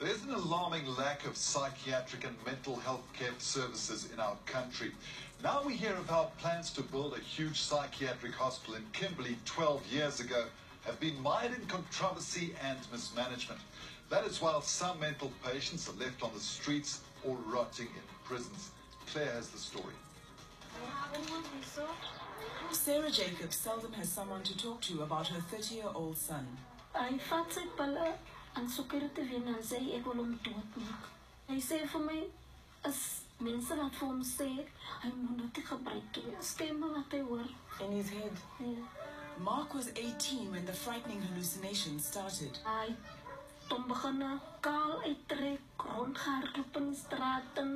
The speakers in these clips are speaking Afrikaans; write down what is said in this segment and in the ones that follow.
There's an alarming lack of psychiatric and mental health care services in our country. Now we hear about plans to build a huge psychiatric hospital in Kimberley 12 years ago have been mired in controversy and mismanagement. That is while some mental patients are left on the streets or rotting in prisons. Claire has the story. Sarah Jacobs seldom has someone to talk to about her 30-year-old son. Hy vat sy pille en soeker te wen en sê ek wil hom doodmaak. Hy sê vir my as mense wat vir hom sê hy moet dit gebruik nie. Stemme wat hy hoor In his head. Ja. Mark was 18 when the frightening hallucinations started. Hy tom begin kaal uittrek, rondgehardloop in strate.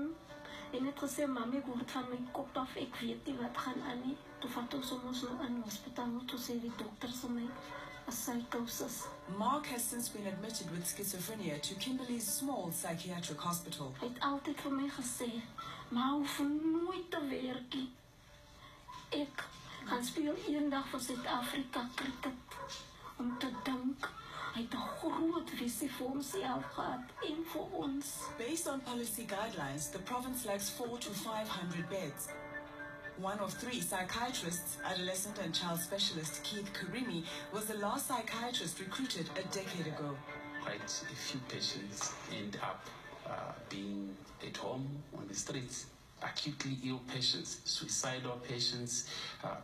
En het gesê mami, ek word van my kop af, ek weet nie wat gaan aan nie. Toe vat ons ons nou in hospitaal, toe sê die dokter vir my psychosis. Mark has since been admitted with schizophrenia to Kimberley's small psychiatric hospital. Hy het altyd vir my gesê, maar hoef nooit te werk nie. Ek gaan speel eendag vir Suid-Afrika cricket. Om te dink, hy het 'n groot visie vir homself gehad en vir ons. Based on policy guidelines, the province lacks 400 to 500 beds. One of three psychiatrists, adolescent and child specialist Keith Karimi, was the last psychiatrist recruited a decade ago. Quite a few patients end up being at home on the streets. Acutely ill patients, suicidal patients,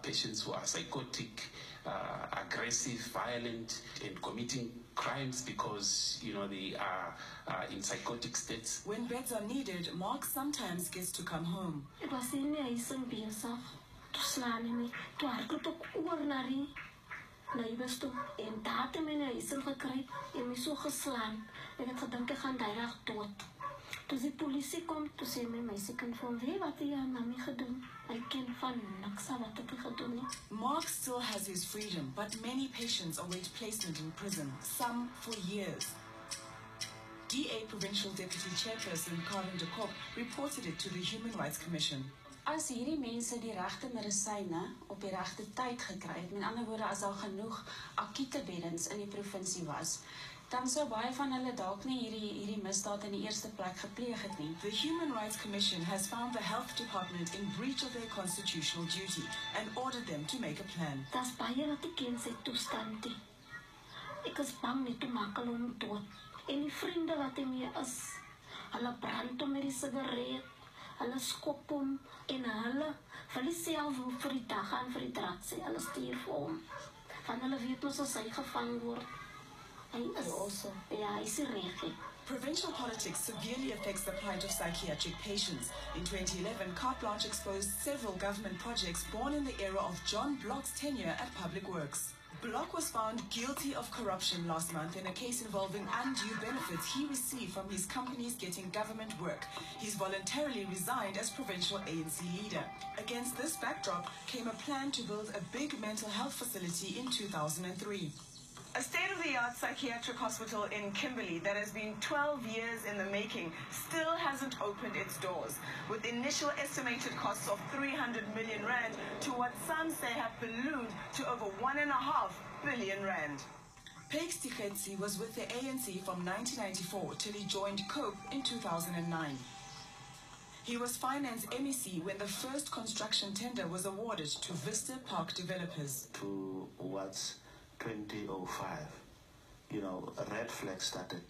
patients who are psychotic, aggressive, violent, and committing crimes because, they are in psychotic states. When beds are needed, Mark sometimes gets to come home. Ek was in die huis in besig, toe slaan hy my, toe hardloop ek oor na die neighbors toe, en daar het hy my in die huis in gekry, en my so geslaan, ek het gedink ek gaan die dag dood. Toe die polisie kom, toe sê my meisiekind van, weet wat jy aan mami gedoen? Hy ken van niks wat ek gedoen het. Mark still has his freedom, but many patients await placement in prison, some for years. DA Provincial Deputy Chairperson Karen de Kock reported it to the Human Rights Commission. As hierdie mense die regte medisyne op die regte tyd gekry het, met ander woorde as daar genoeg akute beddens in die provinsie was, dan sou baie van hulle dalk nie hierdie misdaad in die eerste plek gepleeg het nie. The Human Rights Commission has found the health department in breach of their constitutional duty and ordered them to make a plan. Das baie wat ek ken sy toestand nie. Ek is bang nie te maak hulle hom dood. En die vriende wat hy mee is, hulle brand hom met die sigaret, hulle skop hom, en hulle wil nie self vir die dag gaan vir die draad sê, hulle stuur vir hom. Van hulle weet ons as hy gevang word. Hy is, ja, hy is reg. Provincial politics severely affects the plight of psychiatric patients. In 2011, Carte Blanche exposed several government projects born in the era of John Block's tenure at Public Works. Block was found guilty of corruption last month in a case involving undue benefits he received from his companies getting government work. He's voluntarily resigned as provincial ANC leader. Against this backdrop came a plan to build a big mental health facility in 2003. A state-of-the-art psychiatric hospital in Kimberley that has been 12 years in the making still hasn't opened its doors, with initial estimated costs of 300 million rand to what some say have ballooned to over 1.5 billion rand. Pegs Tiketsi was with the ANC from 1994 till he joined COPE in 2009. He was finance MEC when the first construction tender was awarded to Vista Park developers. Towards 2005, a red flag started